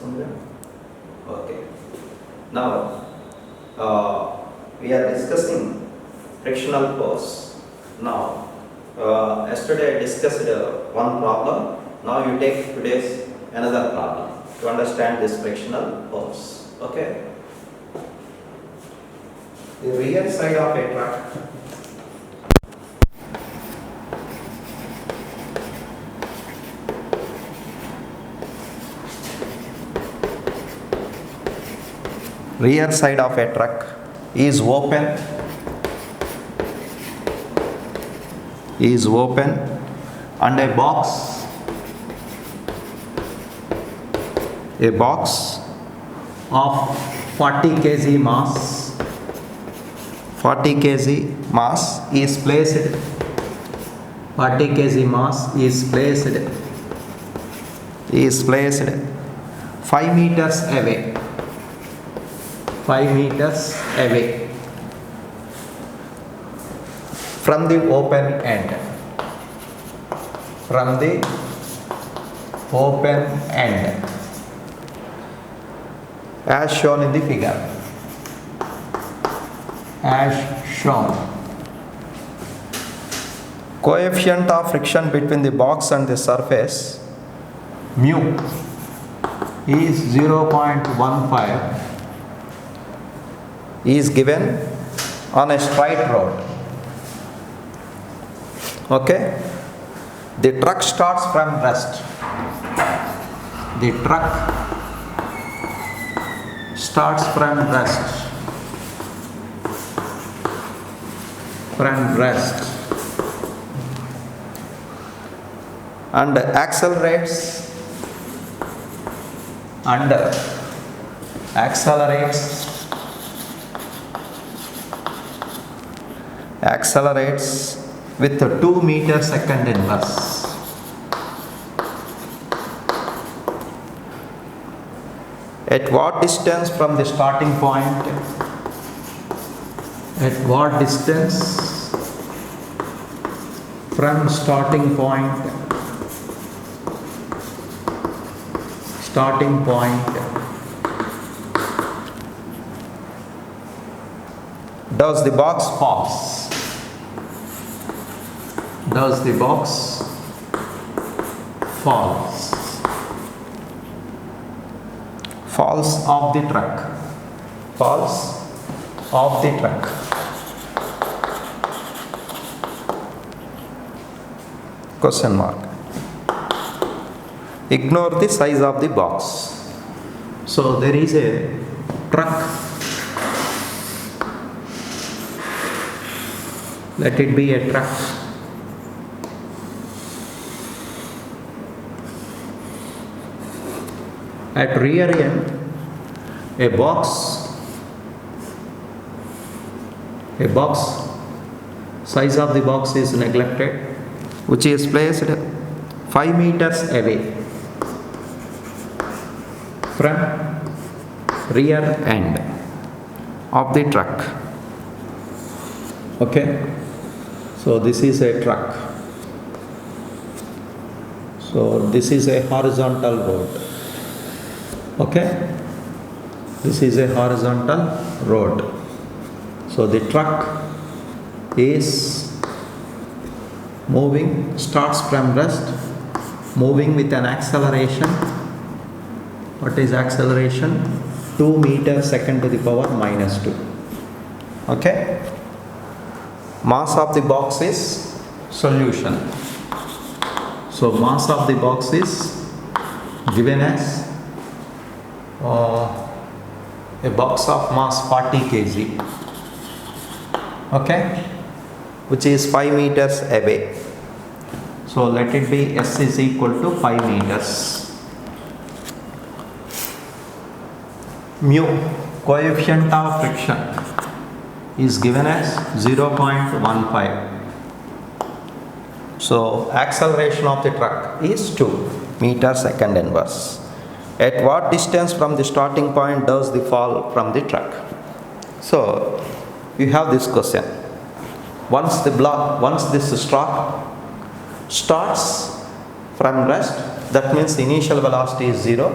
Okay. Now we are discussing frictional force. Now yesterday I discussed one problem. Now you take today's another problem to understand this frictional force. Okay. The rear side of a truck. Rear side of a truck is open and a box of 40 kg mass is placed 40 kg mass is placed 5 meters away 5 meters away from the open end as shown in the figure coefficient of friction between the box and the surface mu is 0.15 is given on a straight road. Okay, the truck starts from rest. And accelerates with 2 meter second inverse. At what distance from the starting point? Does the box falls? Falls off the truck. Question mark. Ignore the size of the box. So there is a truck. Let it be a truck. At rear end, a box size of the box is neglected, which is placed 5 meters away from rear end of the truck. Okay, so this is a truck. So this is a horizontal road. Okay, this is a horizontal road. So the truck is moving, starts from rest, moving with an acceleration. What is acceleration? 2 meters second to the power minus 2. Okay, mass of the box is solution. So mass of the box is given as a box of mass 40 kg, okay, which is 5 meters away. So let it be S is equal to 5 meters. Mu, coefficient of friction, is given as 0.15. So acceleration of the truck is 2 meters second inverse. At what distance from the starting point does the fall from the truck? So you have this question. Once this truck starts from rest, that means the initial velocity is 0.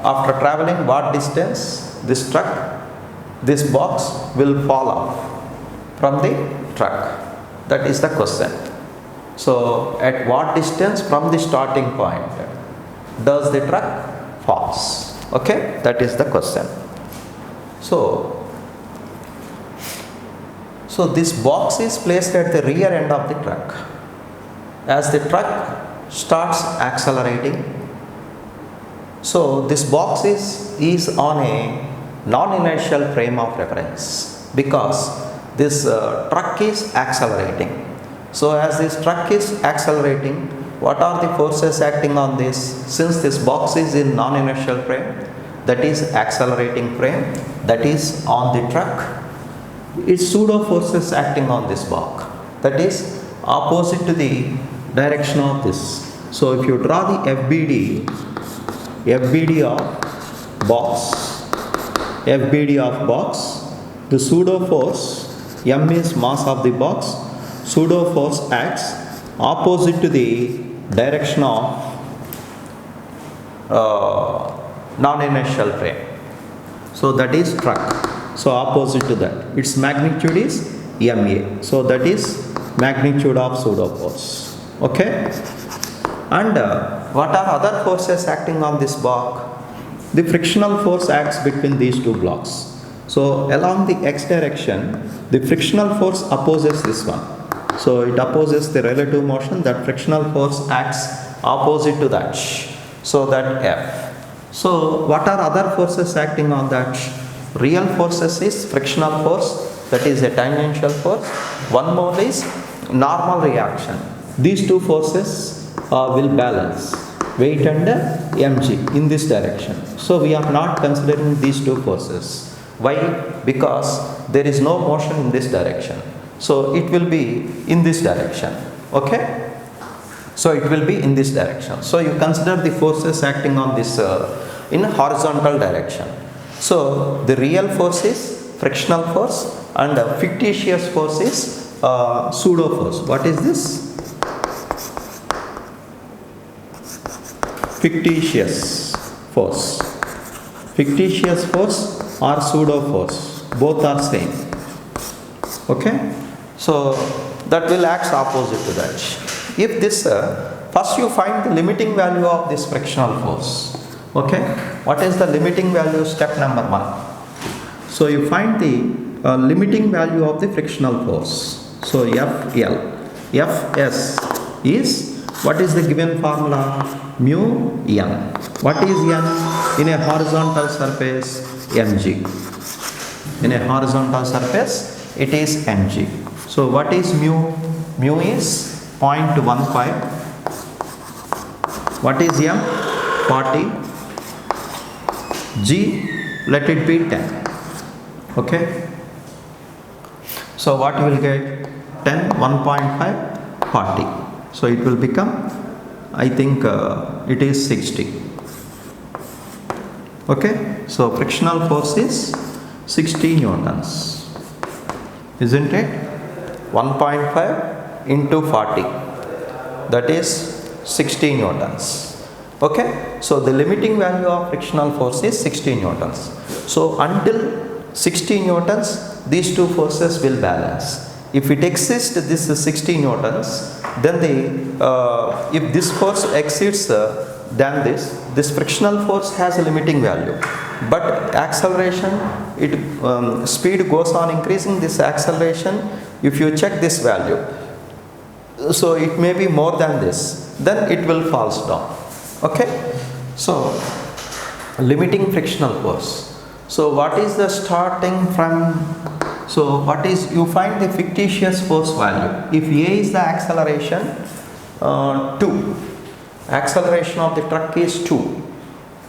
after traveling what distance this truck, this box will fall off from the truck? That is the question. So at what distance from the starting point does the truck falls? Okay, that is the question. So this box is placed at the rear end of the truck. As the truck starts accelerating, so this box is on a non-inertial frame of reference because this truck is accelerating. So as this truck is accelerating, what are the forces acting on this? Since this box is in non-inertial frame, that is accelerating frame, that is on the truck, it's pseudo forces acting on this box, that is opposite to the direction of this. So if you draw the FBD of box, the pseudo force M is mass of the box, pseudo force acts opposite to the direction of non-inertial frame. So that is truck. So opposite to that, its magnitude is MA. So that is magnitude of pseudo force. Okay. And what are other forces acting on this block? The frictional force acts between these two blocks. So along the x direction, the frictional force opposes this one. So it opposes the relative motion. That frictional force acts opposite to that. So that F. So what are other forces acting on that? Real forces is frictional force, that is a tangential force. One more is normal reaction. These two forces will balance weight and mg in this direction. So we are not considering these two forces. Why? Because there is no motion in this direction. So it will be in this direction. Okay? So it will be in this direction. So you consider the forces acting on this in horizontal direction. So the real force is frictional force and fictitious force is pseudo force. What is this? Fictitious force. Fictitious force or pseudo force. Both are same. Okay? So that will act opposite to that. If this, first you find the limiting value of this frictional force. Okay? What is the limiting value? Step number 1. So you find the limiting value of the frictional force. So FL. Fs is, what is the given formula? Mu n. What is n? In a horizontal surface, mg. In a horizontal surface, it is mg. So what is mu? Mu is 0.15. What is m? 40. G, let it be 10. Okay. So what you will get? 10, 1.5, 40. So it will become, I think it is 60. Okay. So frictional force is 60 newtons. Isn't it? 1.5 into 40. That is 60 newtons. Okay. So the limiting value of frictional force is 60 newtons. So until 60 newtons, these two forces will balance. If it exceeds this 60 newtons, then if this force exceeds than this frictional force has a limiting value. But acceleration, speed goes on increasing. This acceleration, if you check this value, so it may be more than this, then it will falls down. Okay. So limiting frictional force. So what is the starting from? So what is, you find the fictitious force value. If A is the acceleration, 2. Acceleration of the truck is 2.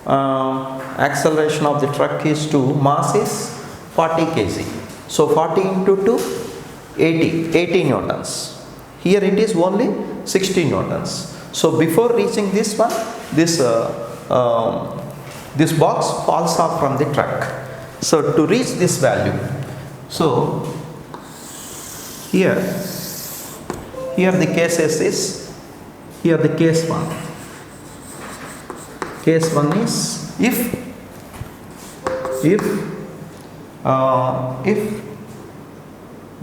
Acceleration of the truck is 2. Mass is 40 kg. So 40 into 2, 80 newtons. Here it is only 60 newtons. So before reaching this one, this box falls off from the truck. So to reach this value, so here the cases is, here the case 1. Case 1 is if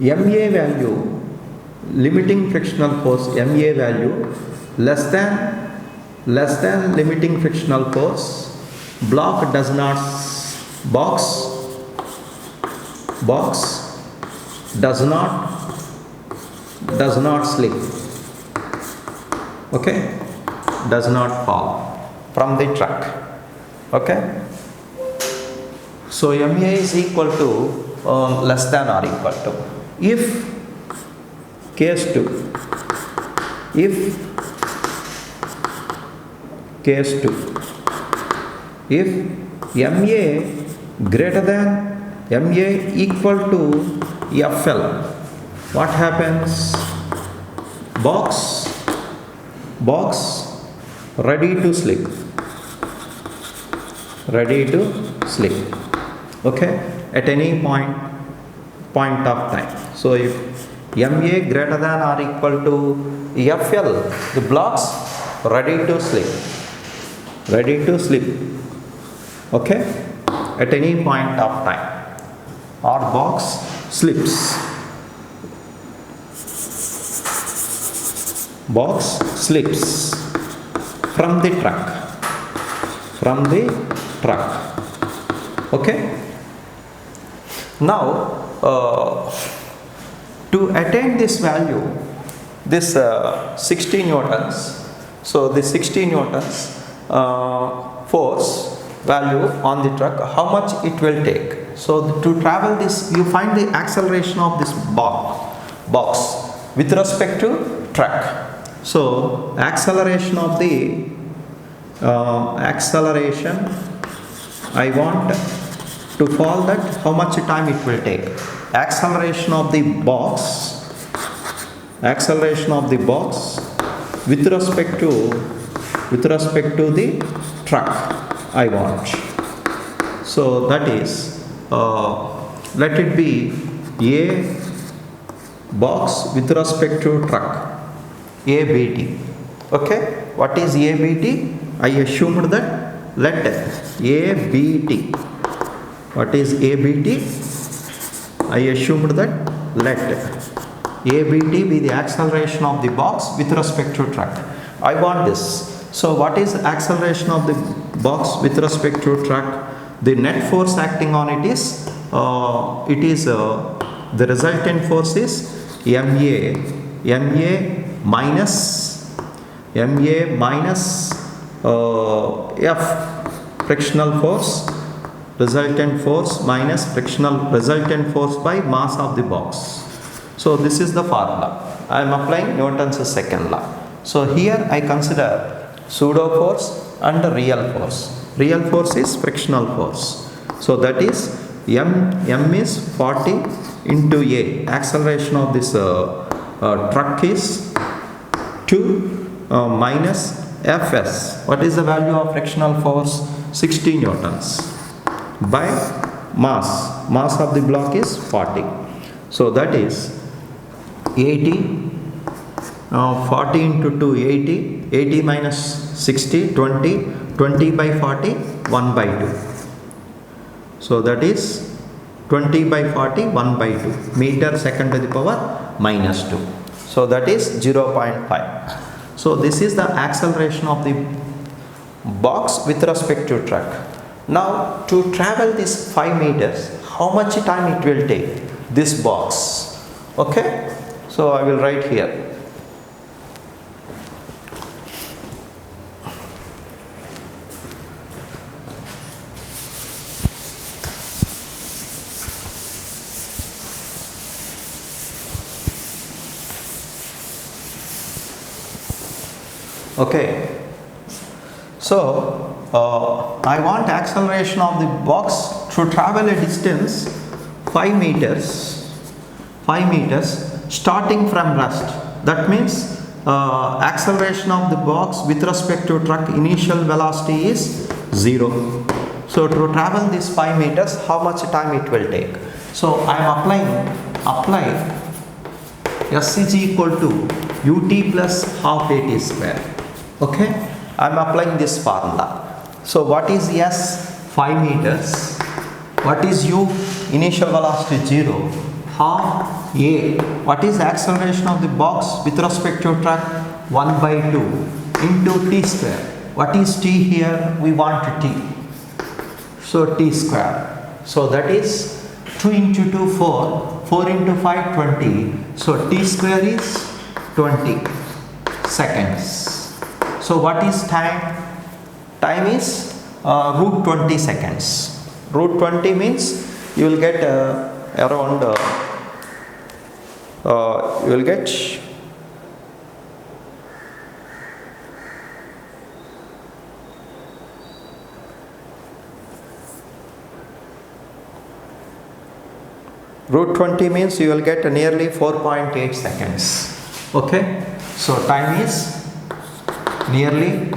MA value, limiting frictional force MA value less than limiting frictional force, box does not slip, okay, does not fall from the truck, okay. So MA is equal to less than or equal to, if case 2, if MA greater than MA equal to FL, what happens? Box ready to slip, okay, at any point of time. So if MA greater than or equal to FL, the blocks ready to slip, okay, at any point of time, or box slips, from the truck, okay. Now to attain this value, this 60 newtons, so the 60 newtons force value on the truck, how much it will take? So to travel this, you find the acceleration of this box with respect to truck. So acceleration I want to fall that, how much time it will take. Acceleration of the box with respect to the truck I want. So that is, let it be A box with respect to truck, ABT, okay. What is ABT? I assumed that, let ABT, what is ABT? I assumed that let ABT be the acceleration of the box with respect to truck. I want this. So what is acceleration of the box with respect to truck? The net force acting on it is, the resultant force is MA minus F frictional force, resultant force minus resultant force by mass of the box. So this is the formula. I am applying Newton's second law. So here I consider pseudo force and real force. Real force is frictional force. So that is M is 40 into A. Acceleration of this truck is 2 minus Fs. What is the value of frictional force? 60 newtons by mass of the block is 40. So that is 80, 40 into 2, 80 minus 60, 20 by 40, 1 by 2. So that is 20 by 40, 1 by 2 meter second to the power minus 2. So that is 0.5. So this is the acceleration of the box with respect to truck. Now to travel this 5 meters, how much time it will take this box? Okay, so I will write here. Okay, so I want acceleration of the box to travel a distance 5 meters starting from rest. That means acceleration of the box with respect to truck, initial velocity is 0. So to travel this 5 meters, how much time it will take? So I am apply S is equal to ut plus half at square. Okay, I am applying this formula. So what is S? 5 meters. What is U? Initial velocity 0. Half A. What is the acceleration of the box with respect to track? 1 by 2 into T square. What is T here? We want T. So T square. So that is 2 into 2, 4. 4 into 5, 20. So T square is 20 seconds. So what is time? Time is root 20 seconds. Root 20 means you will get around you will get root 20 means you will get nearly 4.8 seconds. Okay, so time is nearly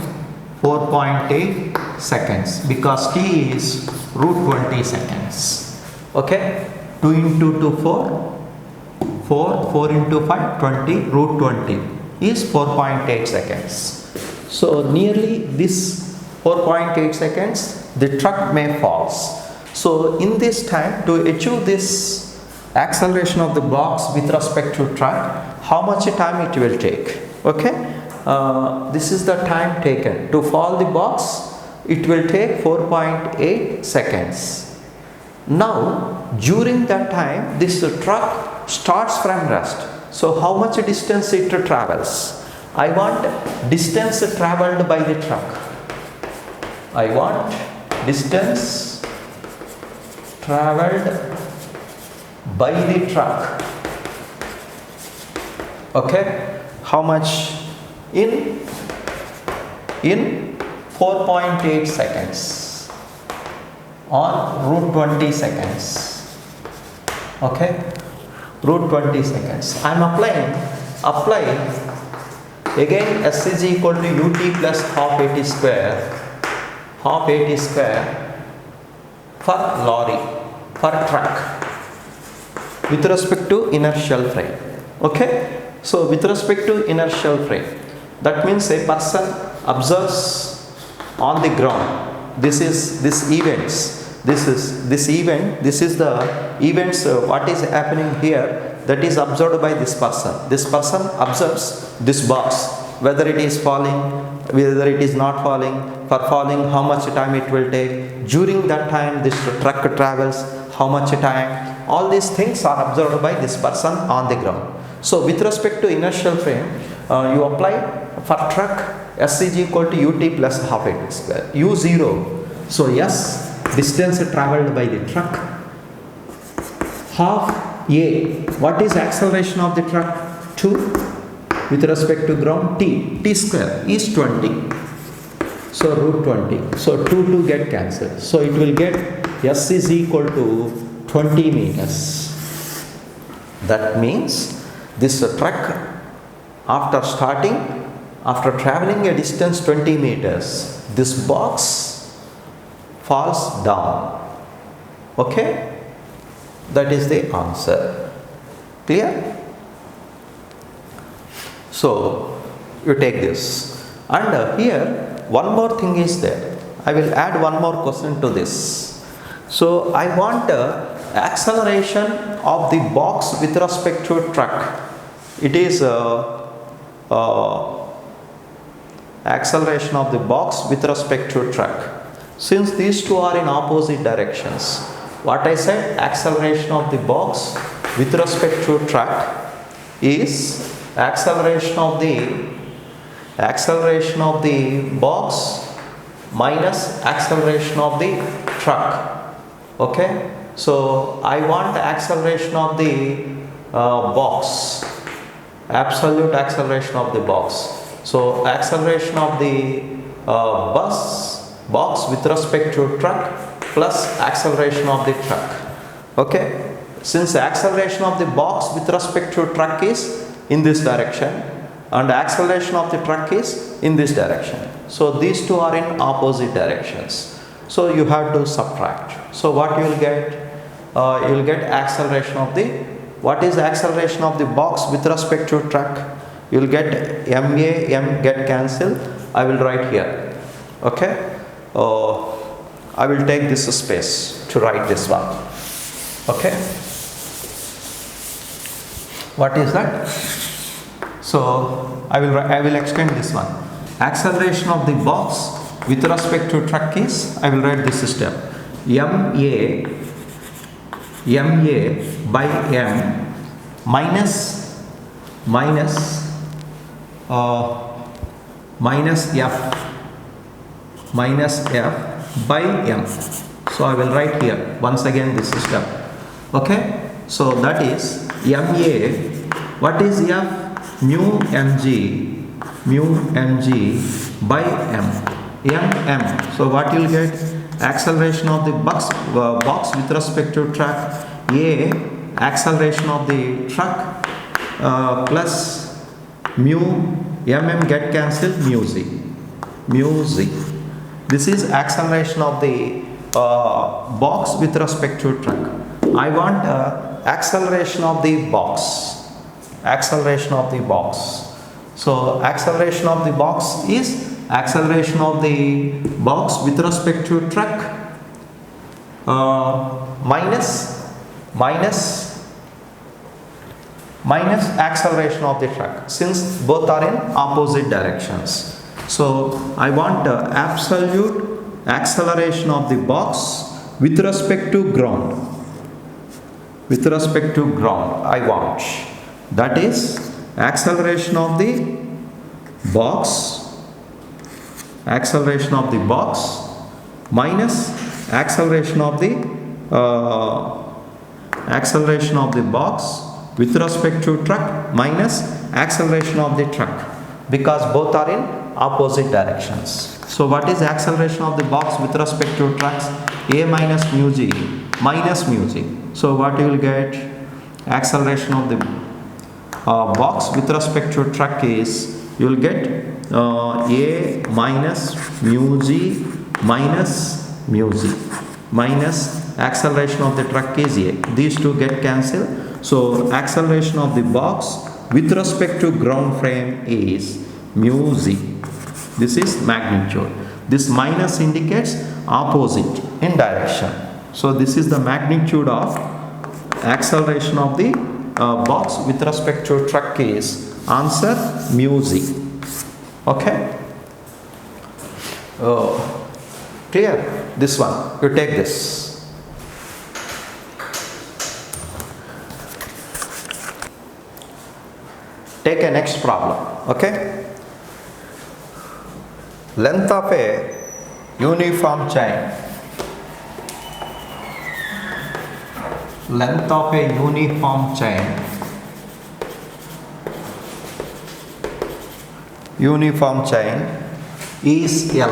4.8 seconds because T is root 20 seconds. Okay, 2 into 2, 4, 4 into 5, 20, root 20 is 4.8 seconds. So nearly this 4.8 seconds the truck may falls. So in this time, to achieve this acceleration of the box with respect to truck, how much time it will take? Okay, this is the time taken to fall the box. It will take 4.8 seconds. Now during that time this truck starts from rest. So how much distance it travels? I want distance traveled by the truck. I want distance traveled by the truck. Okay, how much in 4.8 seconds on root 20 seconds. Okay, root 20 seconds. I am applying again. S is equal to ut plus half at square for lorry, for truck with respect to inertial frame. Okay, so with respect to inertial frame, that means a person observes on the ground. This is the events what is happening here, that is observed by this person. This person observes this box, whether it is falling, whether it is not falling. For falling, how much time it will take. During that time this truck travels, how much time. All these things are observed by this person on the ground. So with respect to inertial frame, you apply for truck S is equal to ut plus half at square, u 0. So yes, distance traveled by the truck, half A. What is acceleration of the truck? 2 with respect to ground. T square is 20. So root 20. So 2 get cancelled. So it will get S is equal to 20 meters. That means this truck, after traveling a distance 20 meters, this box falls down. Okay, that is the answer. Clear? So you take this, and here one more thing is there. I will add one more question to this. So I want acceleration of the box with respect to a truck. It is acceleration of the box with respect to a truck. Since these two are in opposite directions, what I said, acceleration of the box with respect to a truck is acceleration of the box minus acceleration of the truck. Okay, so I want the acceleration of the box, absolute acceleration of the box. So acceleration of the box with respect to truck plus acceleration of the truck. Okay, since the acceleration of the box with respect to truck is in this direction and the acceleration of the truck is in this direction, so these two are in opposite directions. So you have to subtract. So what you will get? You will get acceleration of the, what is the acceleration of the box with respect to truck? You will get m get cancelled. I will write here. Okay, I will take this space to write this one. Okay. What is that? So I will extend this one. Acceleration of the box with respect to truck is, I will write this step. ma by m minus f by m. So I will write here once again this step. Okay. So that is ma. What is f? Mu mg by m. So what you will get? Acceleration of the box with respect to truck a, acceleration of the truck plus mu get cancelled, mu z. This is acceleration of the box with respect to truck. I want acceleration of the box. So acceleration of the box is acceleration of the box with respect to truck minus acceleration of the truck, since both are in opposite directions. So I want absolute acceleration of the box with respect to ground. I want, that is acceleration of the box minus acceleration of the box with respect to truck minus acceleration of the truck, because both are in opposite directions. So what is acceleration of the box with respect to trucks? A minus mu g. So what you will get? Acceleration of the box with respect to truck is, you will get a minus mu g minus acceleration of the truck is a. These two get cancelled. So acceleration of the box with respect to ground frame is mu z. This is magnitude. This minus indicates opposite in direction. So this is the magnitude of acceleration of the box with respect to truck is answer mu z. Okay. Clear? This one. You take this. Take a next problem. Okay. Length of a uniform chain. Length of a uniform chain. Is L,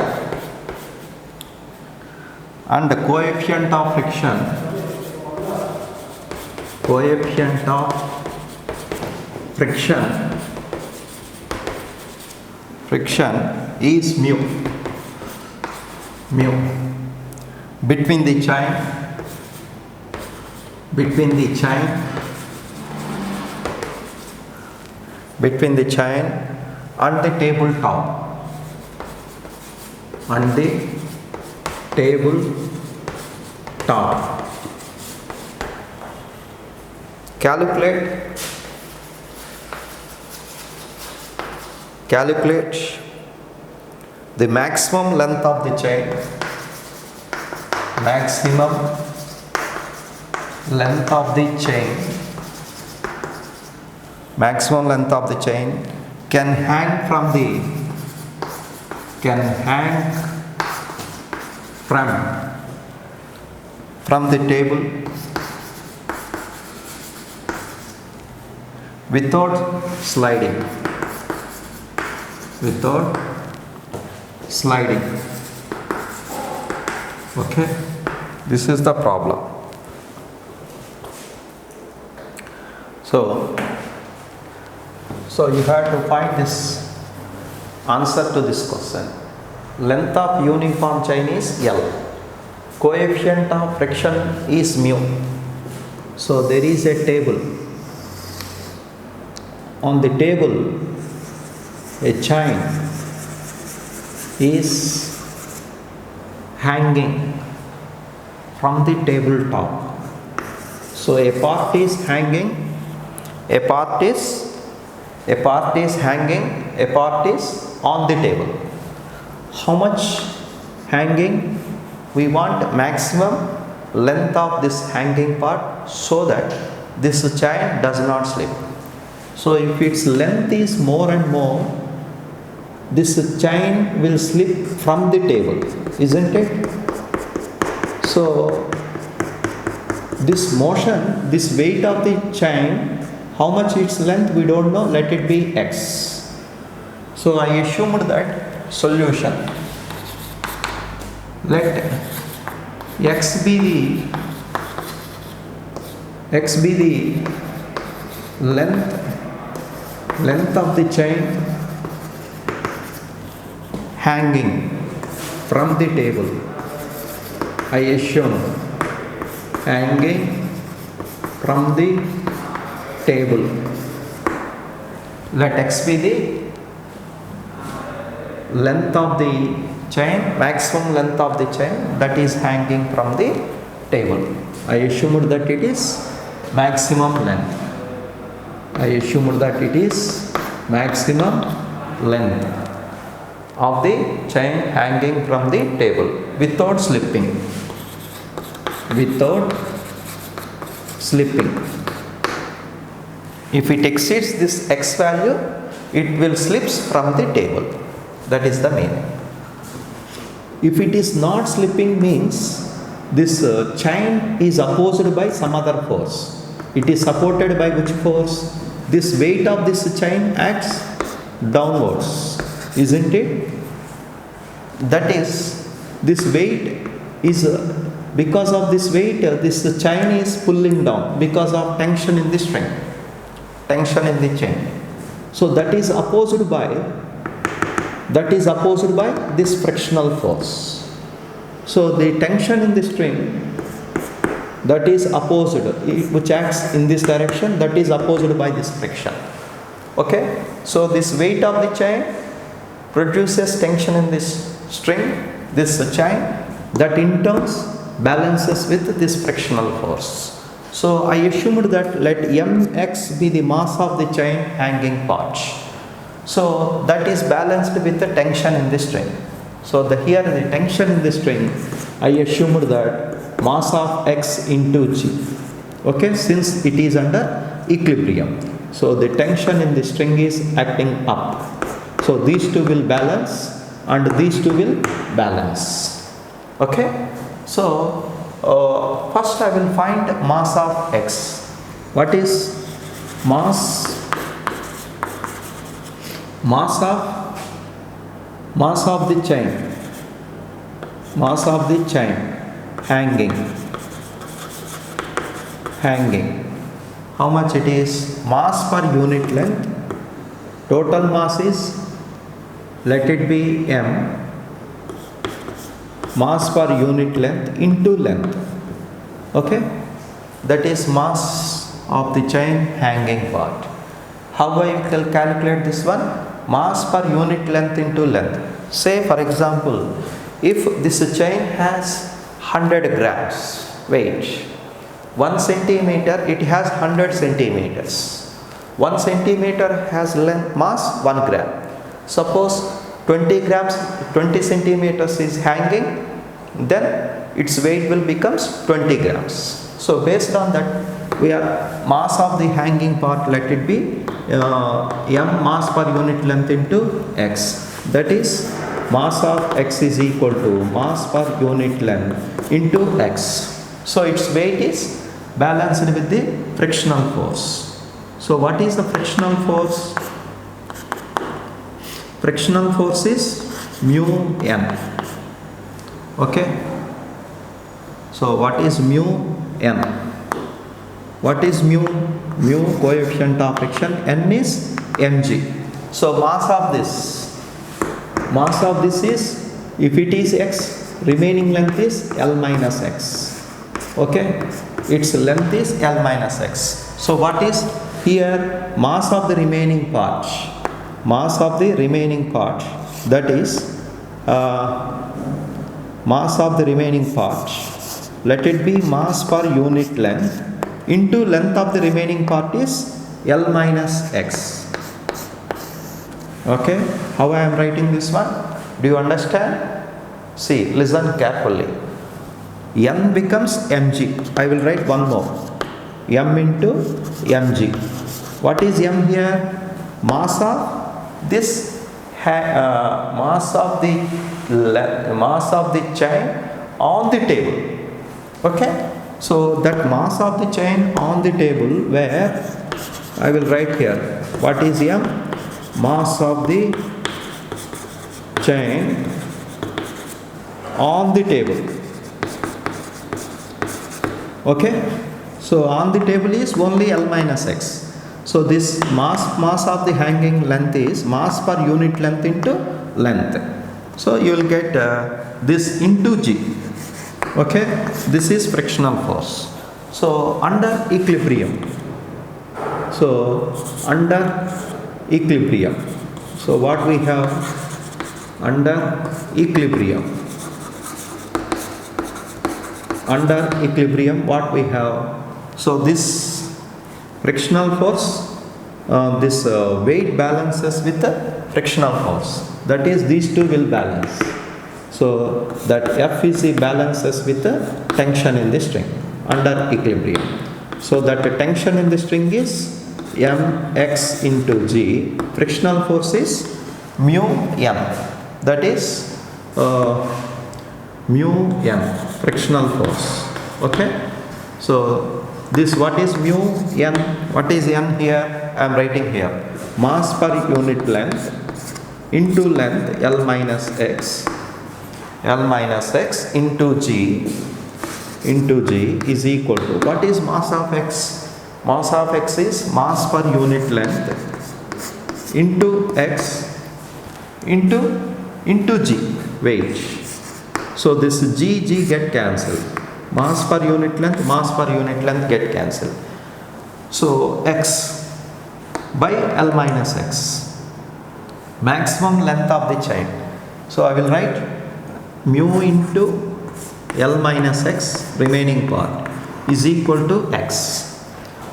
and the coefficient of friction is mu between the chain and the tabletop. Calculate the maximum length of the chain. Maximum length of the chain can hang from the table without sliding. Okay, this is the problem. So you have to find this answer to this question. Length of uniform chain is L. Coefficient of friction is mu. So there is a table. On the table, a chain is hanging from the tabletop. So a part is hanging, a part is hanging, a part is on the table. How much hanging? We want maximum length of this hanging part so that this chain does not slip. So if its length is more and more, this chain will slip from the table, isn't it? So this motion, this weight of the chain, how much its length we don't know, let it be x. So I assumed that solution. Let x be the length of the chain hanging from the table. I assume hanging from the table. Let x be the length of the chain, maximum length of the chain that is hanging from the table. I assumed that it is maximum length. I assumed that it is maximum length of the chain hanging from the table without slipping. Without slipping. If it exceeds this x value, it will slips from the table. That is the meaning. If it is not slipping means this chain is opposed by some other force. It is supported by which force? This weight of this chain acts downwards, isn't it? That is, this weight is because of this weight, this chain is pulling down because of tension in the string, tension in the chain. So that is opposed by this frictional force. So the tension in the string that is opposed, which acts in this direction, that is opposed by this friction. Okay, so this weight of the chain produces tension in this string, this chain, that in turn balances with this frictional force. So I assumed that let mx be the mass of the chain hanging part. So that is balanced with the tension in the string. So here the tension in the string, I assumed that mass of x into g. Okay, since it is under equilibrium. So the tension in the string is acting up. So these two will balance and these two will balance. Okay, so first I will find mass of x. What is mass of the chain? Mass of the chain hanging. How much it is? Mass per unit length. Total mass is, let it be m, mass per unit length into length. Okay, that is mass of the chain hanging part. How I will calculate this one? Mass per unit length into length. Say for example, if this chain has 100 grams weight, 1 centimeter, it has 100 centimeters. 1 centimeter has length mass 1 gram. Suppose 20 centimeters is hanging, then its weight will becomes 20 grams. So based on that, we are mass of the hanging part, let it be m mass per unit length into x. That is, mass of x is equal to mass per unit length into x. So its weight is balanced with the frictional force. So what is the frictional force? Frictional force is mu n. Okay. So what is mu n? What is mu? Mu coefficient of friction, n is mg. So mass of this is, if it is x, remaining length is L minus x. Okay, its length is L minus x. So what is here? Mass of the remaining part. Mass of the remaining part, that is mass of the remaining part, let it be mass per unit length into length of the remaining part is L minus X. Okay, how I am writing this one? Do you understand? See, listen carefully. N becomes mg. I will write one more. M into mg. What is m here? Mass of this mass of the chain on the table. Okay, so that mass of the chain on the table, where I will write here, what is m? Mass of the chain on the table. Okay, so on the table is only L minus X. So this mass of the hanging length is mass per unit length into length. So you will get this into G. Okay, this is frictional force. So under equilibrium. So under equilibrium. So what we have under equilibrium? Under equilibrium, what we have? So this frictional force, this weight balances with the frictional force. That is, these two will balance. So that Fec balances with the tension in the string under equilibrium. So that the tension in the string is mx into g. Frictional force is mu m. That is mu m. Frictional force. Okay. So this, what is mu n? What is n here? I am writing here. Mass per unit length into length L minus x. L minus x into g is equal to, what is mass of x? Mass of x is mass per unit length into x into g, weight. So this g get cancelled. Mass per unit length get cancelled. So x by L minus x, maximum length of the chain. So I will write mu into L minus x, remaining part, is equal to x.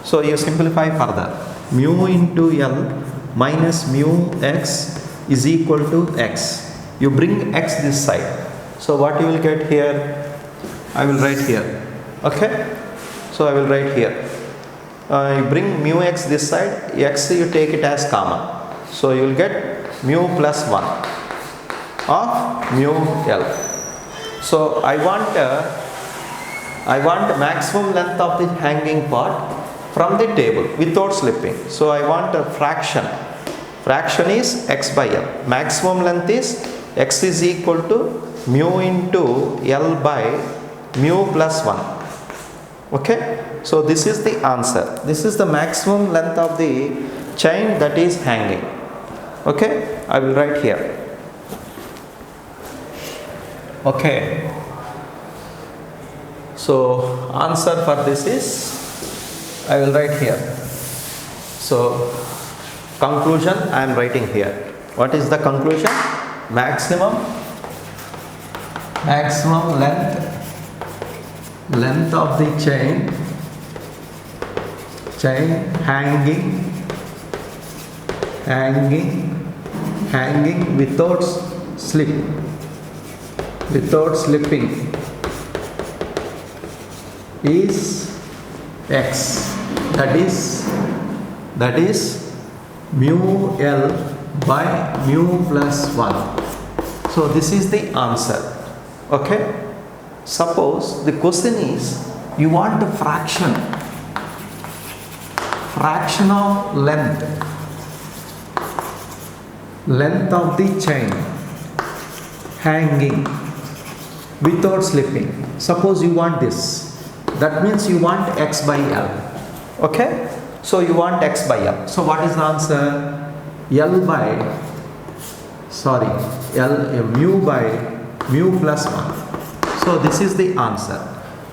So you simplify further. Mu into L minus mu x is equal to x. You bring x this side. So what you will get here? I will write here. Okay. So I will write here. You bring mu x this side. X you take it as common. So you will get mu plus 1 of mu L. So I want maximum length of the hanging part from the table without slipping. So I want a fraction. Fraction is x by L. Maximum length is x is equal to mu into L by mu plus 1. Okay. So this is the answer. This is the maximum length of the chain that is hanging. Okay. I will write here. Okay. So answer for this is, I will write here. So conclusion I am writing here. What is the conclusion? Maximum length of the chain hanging without slipping is x. That is mu L by mu plus 1. So this is the answer. Okay. Suppose the question is, you want the fraction of length of the chain hanging without slipping. Suppose you want this. That means you want x by L. Okay. So you want x by L. So what is the answer? Mu by mu plus 1. So this is the answer.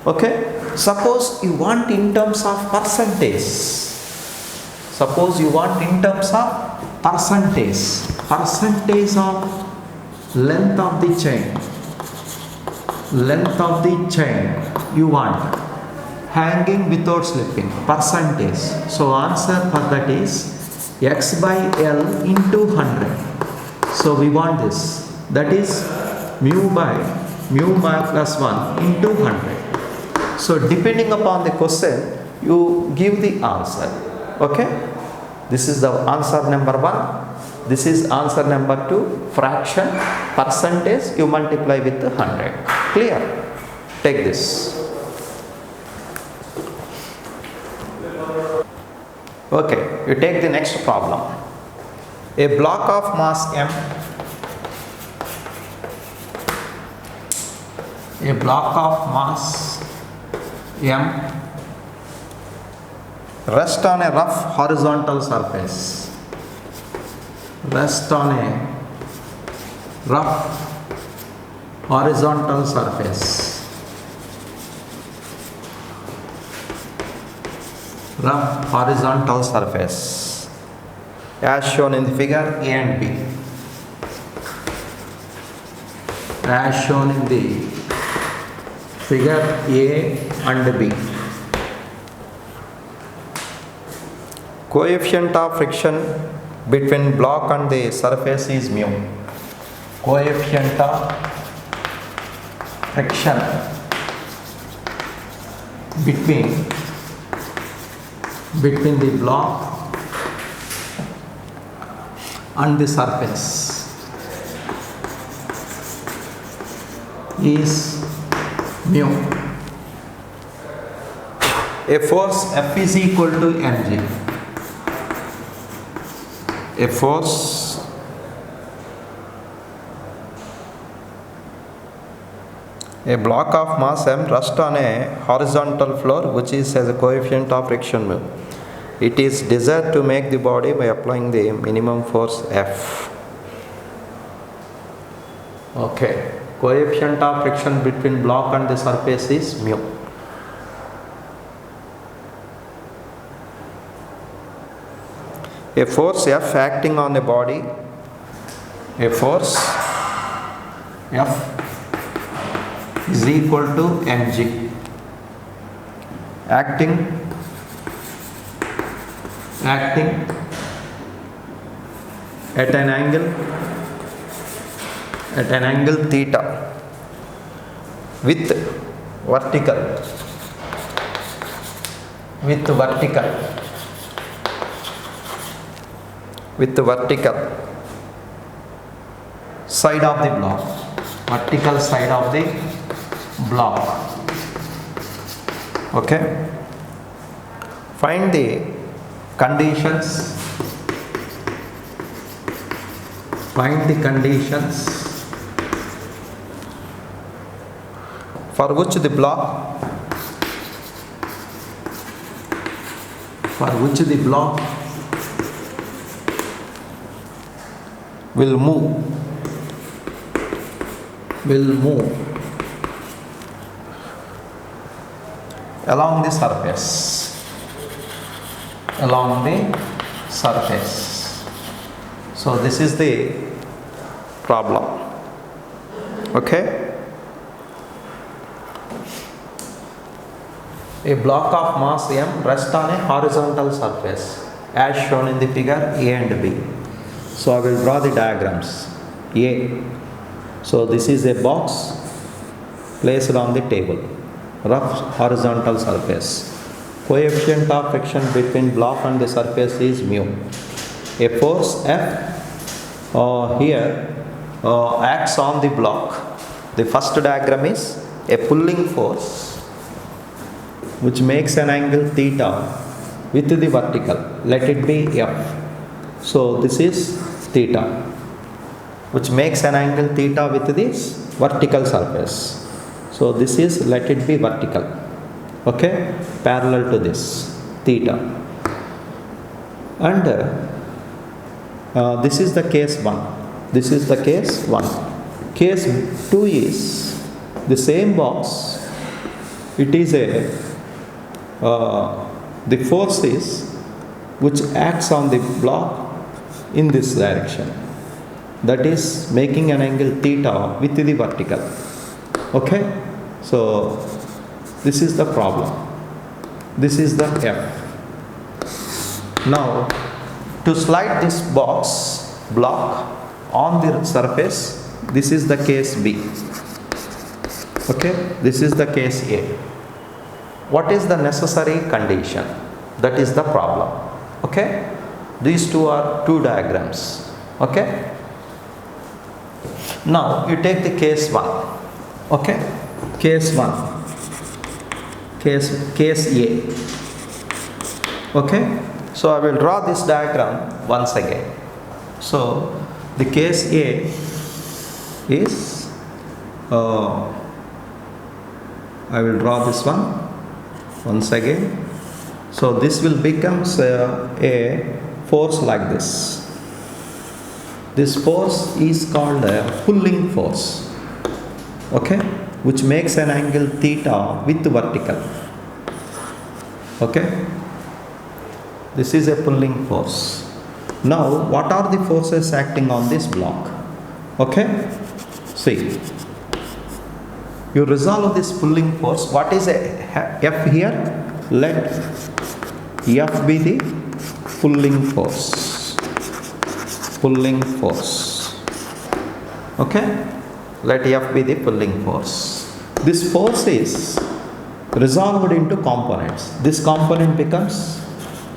Okay. Suppose you want in terms of percentage. Percentage of length of the chain length of the chain you want, hanging without slipping, percentage. So answer for that is x by L into 100. So we want this, that is mu plus 1 into 100. So depending upon the question, you give the answer. Okay, this is the answer number 1. This is answer number 2. Fraction, percentage, you multiply with 100. Clear? Take this. Okay, you take the next problem. A block of mass M, a block of mass M rests on a rough horizontal surface. Rest on a rough horizontal surface. Rough horizontal surface as shown in the figure A and B. As shown in the figure A and B. Coefficient of friction between block and the surface is mu. Coefficient of friction between the block and the surface is mu. A force F is equal to mg. A force a block of mass m rests on a horizontal floor which has a coefficient of friction mu. It is desired to make the body by applying the minimum force F. Okay, coefficient of friction between block and the surface is mu. A force F acting on a body, a force F is equal to mg. Acting at an angle theta with vertical side of the block, vertical side of the block. Okay, find the conditions. Find the conditions for which the block will move along the surface. So this is the problem. Okay, a block of mass m rests on a horizontal surface as shown in the figure A and B. So I will draw the diagrams. A, so this is a box placed on the table, rough horizontal surface. Coefficient of friction between block and the surface is mu. A force F here acts on the block. The first diagram is a pulling force which makes an angle theta with the vertical. Let it be F. So this is theta, which makes an angle theta with this vertical surface. So this is, let it be vertical. Okay, parallel to this theta. And this is the case 1. This is the case 1. Case 2 is the same box. It is the force is which acts on the block in this direction, that is making an angle theta with the vertical. Okay, so this is the problem. This is the F. Now, to slide this block on the surface, this is the case B. Okay, this is the case A. What is the necessary condition? That is the problem. Okay, these two are two diagrams. Okay, now you take the case 1. Okay, case 1, case A. Okay, so I will draw this diagram once again. So the case A is I will draw this one once again. So this will become a force like this. This force is called a pulling force. Okay, which makes an angle theta with vertical. Okay, this is a pulling force. Now, what are the forces acting on this block? Okay, see, you resolve this pulling force. What is F here? Let F be the pulling force. Pulling force. Okay, let F be the pulling force. This force is resolved into components. This component becomes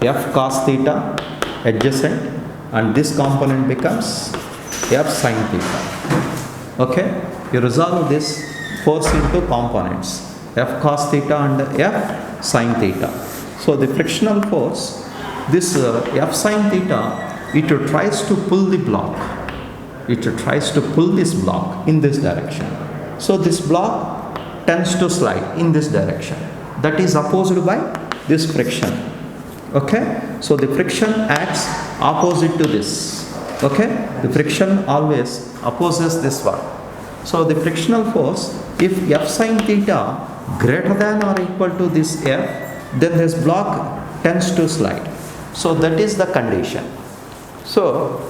F cos theta adjacent, and this component becomes F sin theta. Okay, you resolve this force into components, F cos theta and F sin theta. So the frictional force, this F sin theta, it tries to pull the block. It tries to pull this block in this direction. So this block tends to slide in this direction. That is opposed by this friction. Okay, so the friction acts opposite to this. Okay, the friction always opposes this one. So the frictional force, if F sin theta greater than or equal to this F, then this block tends to slide. So that is the condition. So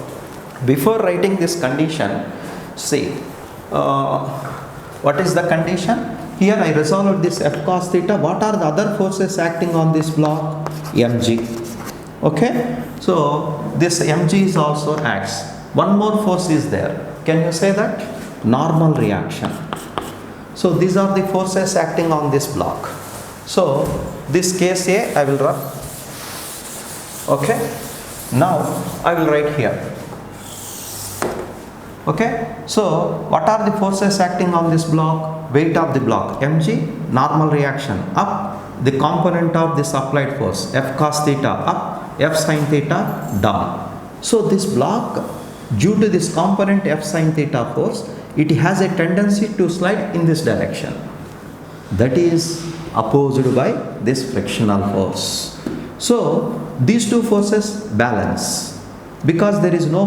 before writing this condition, see, what is the condition? Here I resolved this F cos theta. What are the other forces acting on this block? mg. Okay, so this mg is also acts. One more force is there. Can you say that? Normal reaction. So these are the forces acting on this block. So this case A I will draw. Okay, now I will write here. Okay, so what are the forces acting on this block? Weight of the block mg, normal reaction up, the component of this applied force F cos theta up, F sin theta down. So this block, due to this component F sin theta force, it has a tendency to slide in this direction. That is opposed by this frictional force. So these two forces balance because there is no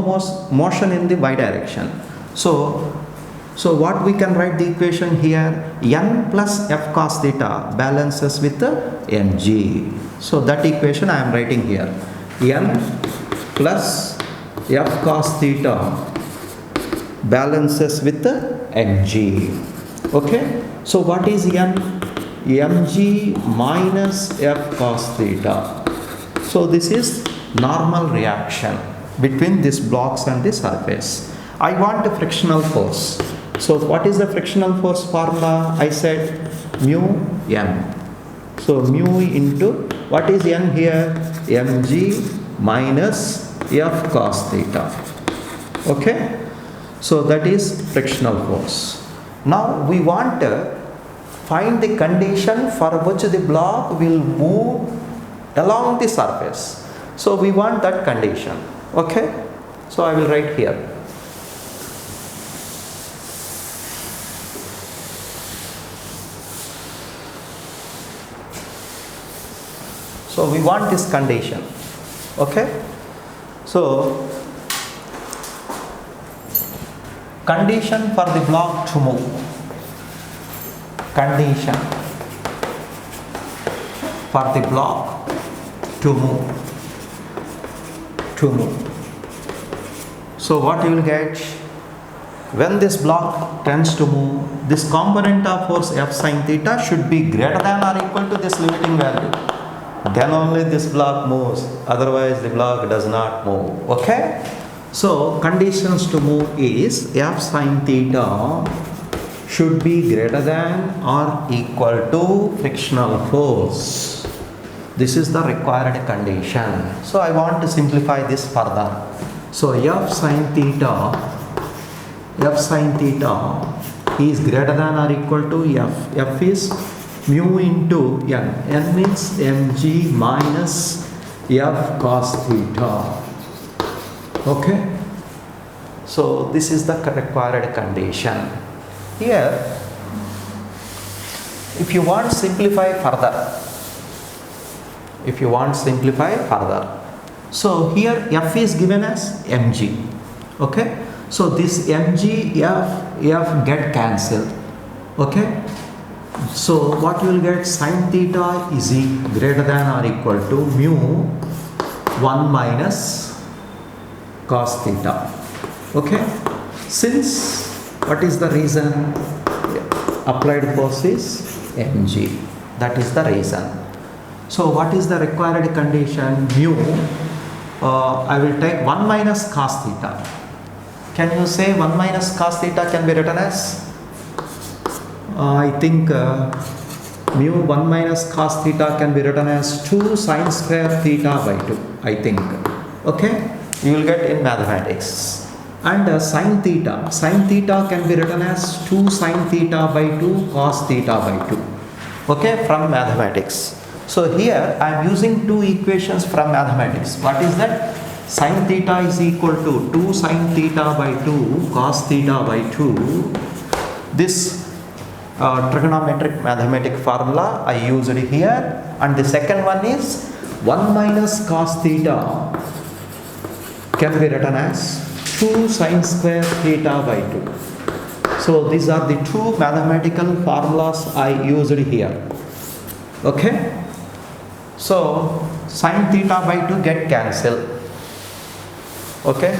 motion in the y direction. So what we can write the equation here, n plus F cos theta balances with mg. So that equation I am writing here, n plus F cos theta balances with mg. Okay, so what is n? mg minus F cos theta. So this is normal reaction between these blocks and the surface. I want a frictional force. So what is the frictional force formula? I said mu m. So mu into, what is n here? mg minus F cos theta. Okay, so that is frictional force. Now we want to find the condition for which the block will move along the surface. So we want that condition. Okay, so I will write here. So we want this condition. Okay, so condition for the block to move. Condition for the block to move. So what you will get? When this block tends to move, this component of force F sin theta should be greater than or equal to this limiting value. Then only this block moves, otherwise the block does not move. Okay? So conditions to move is F sin theta should be greater than or equal to frictional force. This is the required condition. So I want to simplify this further. So F sin theta is greater than or equal to F. F is mu into N. N means mg minus F cos theta. Okay? So this is the required condition. Here, if you want to simplify further, so here F is given as mg. Okay? So this mg, F get cancelled. Okay? So what you will get, sin theta is greater than or equal to mu 1 minus cos theta. Okay? Since what is the reason? Applied force is mg. That is the reason. So what is the required condition? Mu, I will take 1 minus cos theta. Can you say 1 minus cos theta can be written as? I think mu 1 minus cos theta can be written as 2 sin square theta by 2. I think. Okay? You will get in mathematics. And sin theta can be written as 2 sin theta by 2 cos theta by 2. Okay? From mathematics. So here I am using two equations from mathematics. What is that? Sin theta is equal to 2 sin theta by 2 cos theta by 2. This trigonometric mathematic formula I used here, and the second one is 1 minus cos theta can be written as 2 sin square theta by 2. So these are the two mathematical formulas I used here. Okay? So sin theta by 2 get cancelled. Okay?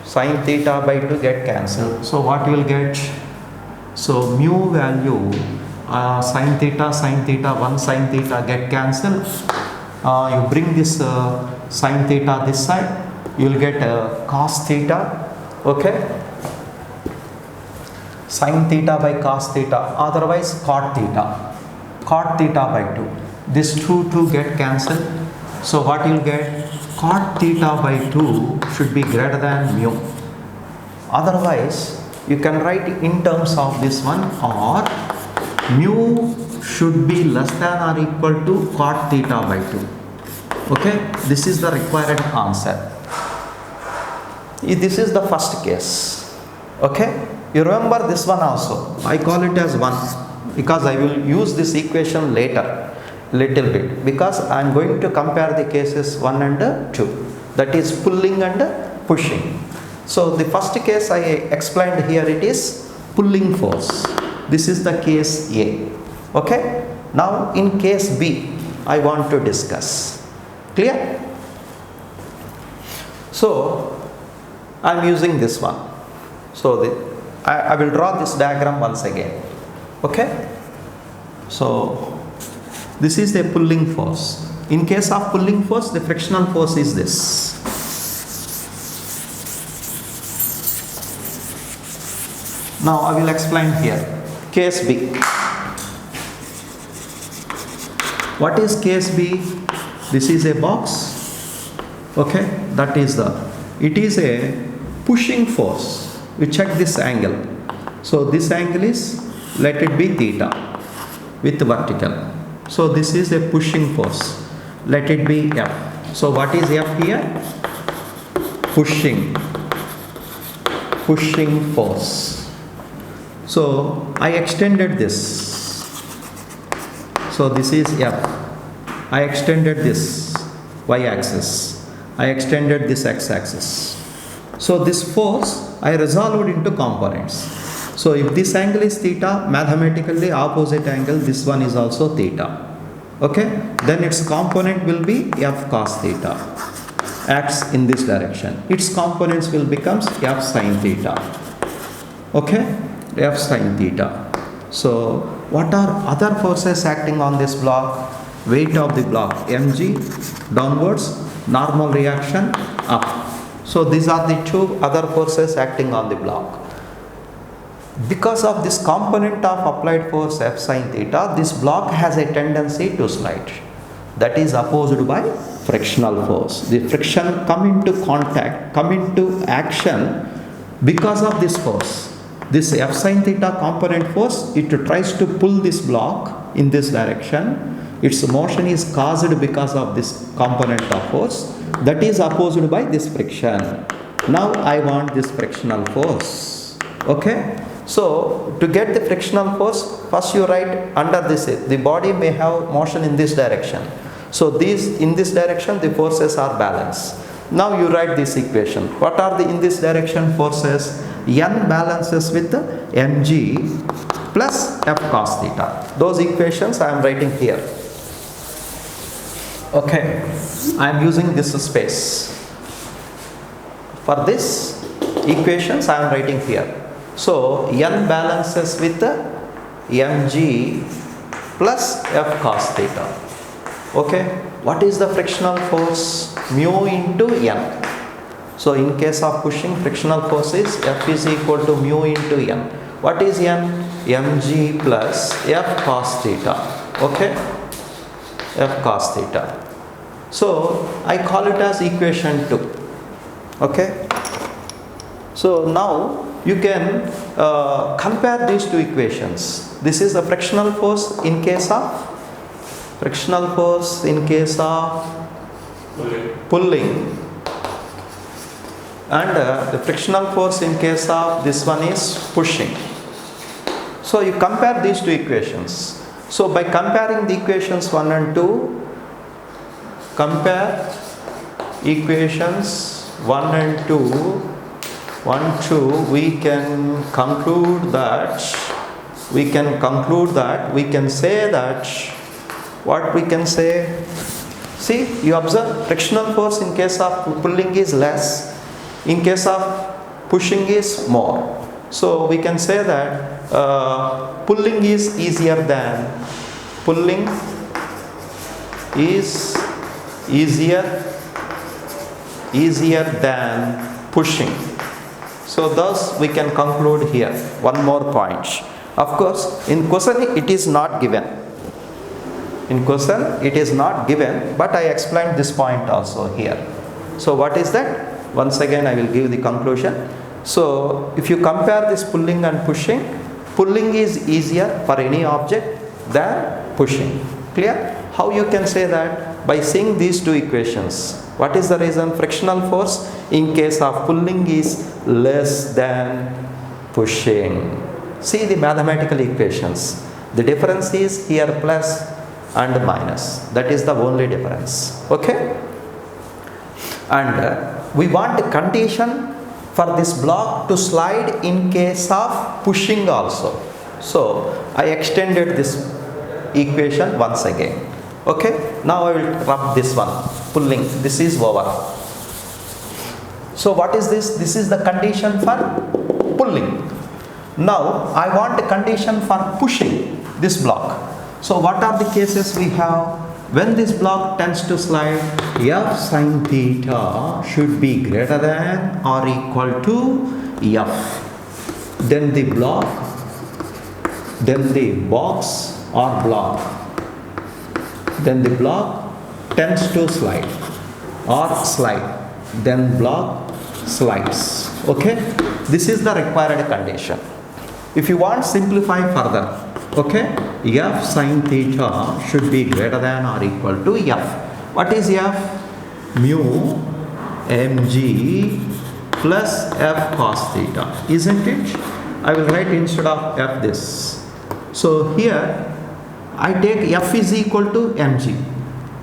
Sin theta by 2 get cancelled. So what you will get? So mu value sin theta, 1 sin theta get cancelled. You bring this sin theta this side, you will get cos theta. Okay? Sin theta by cos theta, otherwise cot theta by 2. This 2 get cancelled. So what you will get? Cot theta by 2 should be greater than mu. Otherwise, you can write in terms of this one, or mu should be less than or equal to cot theta by 2. Okay? This is the required answer. This is the first case. Okay? You remember this one also. I call it as 1 because I will use this equation later little bit, because I am going to compare the cases 1 and 2, that is pulling and pushing. So the first case I explained here, it is pulling force. This is the case A. Okay? Now in case B I want to discuss. Clear? So I am using this one. So I will draw this diagram once again. Okay? So this is a pulling force. In case of pulling force, the frictional force is this. Now I will explain here. Case B. What is case B? This is a box. Okay? That is it is a pushing force. We check this angle. So this angle is, let it be theta with vertical. So this is a pushing force. Let it be F. So what is F here? Pushing force. So I extended this. So this is F. I extended this y-axis. I extended this x-axis. So this force I resolved into components. So if this angle is theta, mathematically opposite angle, this one is also theta. Okay? Then its component will be F cos theta. Acts in this direction. Its components will become F sin theta. Okay, F sine theta. So what are other forces acting on this block? Weight of the block mg downwards, normal reaction up. So these are the two other forces acting on the block. Because of this component of applied force F sine theta, this block has a tendency to slide. That is opposed by frictional force. The friction come into contact, come into action because of this force. This F sine theta component force, it tries to pull this block in this direction. Its motion is caused because of this component of force that is opposed by this friction. Now I want this frictional force. Okay. So to get the frictional force, first you write under this, the body may have motion in this direction. So these in this direction the forces are balanced. Now you write this equation. What are the in this direction forces? N balances with mg plus F cos theta. Those equations I am writing here. Okay, I am using this space. For this equations I am writing here. So N balances with mg plus F cos theta. Okay, what is the frictional force? Mu into N. So in case of pushing, frictional force is F is equal to mu into N. What is N? mg plus F cos theta. Okay, F cos theta. So I call it as equation 2. Okay. So now you can compare these two equations. This is the frictional force in case of pulling, and the frictional force in case of this one is pushing. So you compare these two equations. So by comparing the equations 1 and 2, compare equations 1 and 2, 1, 2, we can conclude that, we can say that, what we can say? See, you observe frictional force in case of pulling is less, in case of pushing is more. So we can say that pulling is easier than pushing. So thus we can conclude here. One more point. Of course, in question it is not given. But I explained this point also here. So what is that? Once again I will give the conclusion. So if you compare this pulling and pushing, pulling is easier for any object than pushing. Clear? How you can say that? By seeing these two equations. What is the reason? Frictional force in case of pulling is less than pushing. See the mathematical equations. The difference is here plus and minus. That is the only difference. Okay? And we want a condition for this block to slide in case of pushing also. So I extended this equation once again. Okay, now I will rub this one, pulling. This is over. So what is this? This is the condition for pulling. Now I want a condition for pushing this block. So what are the cases we have? When this block tends to slide, F sine theta should be greater than or equal to F. Then the box or block, then the block tends to slide or slide, then block slides. Okay, this is the required condition. If you want, simplify further. Okay, F sine theta should be greater than or equal to F. What is F? Mu mg plus F cos theta, isn't it? I will write instead of F this. So here I take F is equal to mg.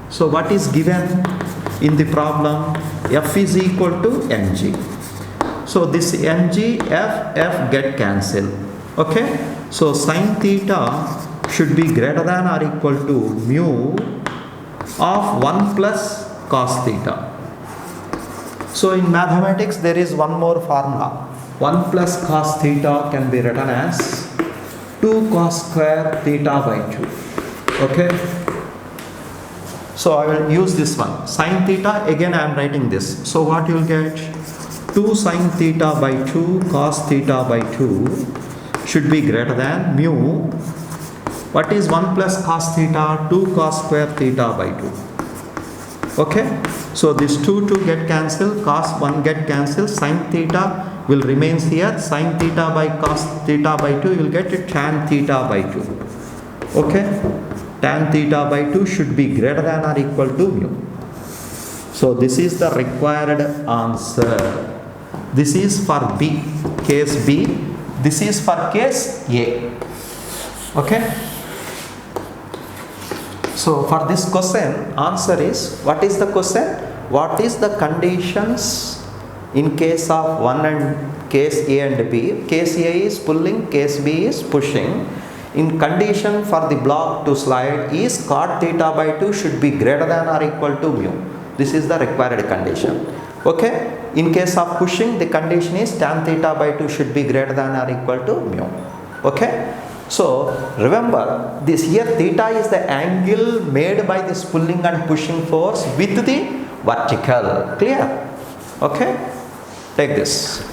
So what is given in the problem? F is equal to mg. So this mg, F get cancelled. Okay. So sine theta should be greater than or equal to mu of 1 plus cos theta. So in mathematics there is one more formula. 1 plus cos theta can be written as 2 cos square theta by 2. Okay. So I will use this one. Sin theta, again I am writing this. So what you will get? 2 sin theta by 2 cos theta by 2 should be greater than mu. What is 1 plus cos theta? 2 cos square theta by 2. Okay. So this 2 get cancelled, cos 1 get cancelled, sin theta will remains here. Sin theta by cos theta by 2, you will get tan theta by 2. Okay. Tan theta by 2 should be greater than or equal to mu. So this is the required answer. This is for B, case B. This is for case A. Okay. So for this question, answer is, what is the question? What is the conditions in case of 1 and case A and B? Case A is pulling, case B is pushing. In condition for the block to slide is cot theta by 2 should be greater than or equal to mu. This is the required condition. Okay. In case of pushing, the condition is tan theta by 2 should be greater than or equal to mu. Okay. So remember, this here theta is the angle made by this pulling and pushing force with the vertical. Clear? Okay. Take this.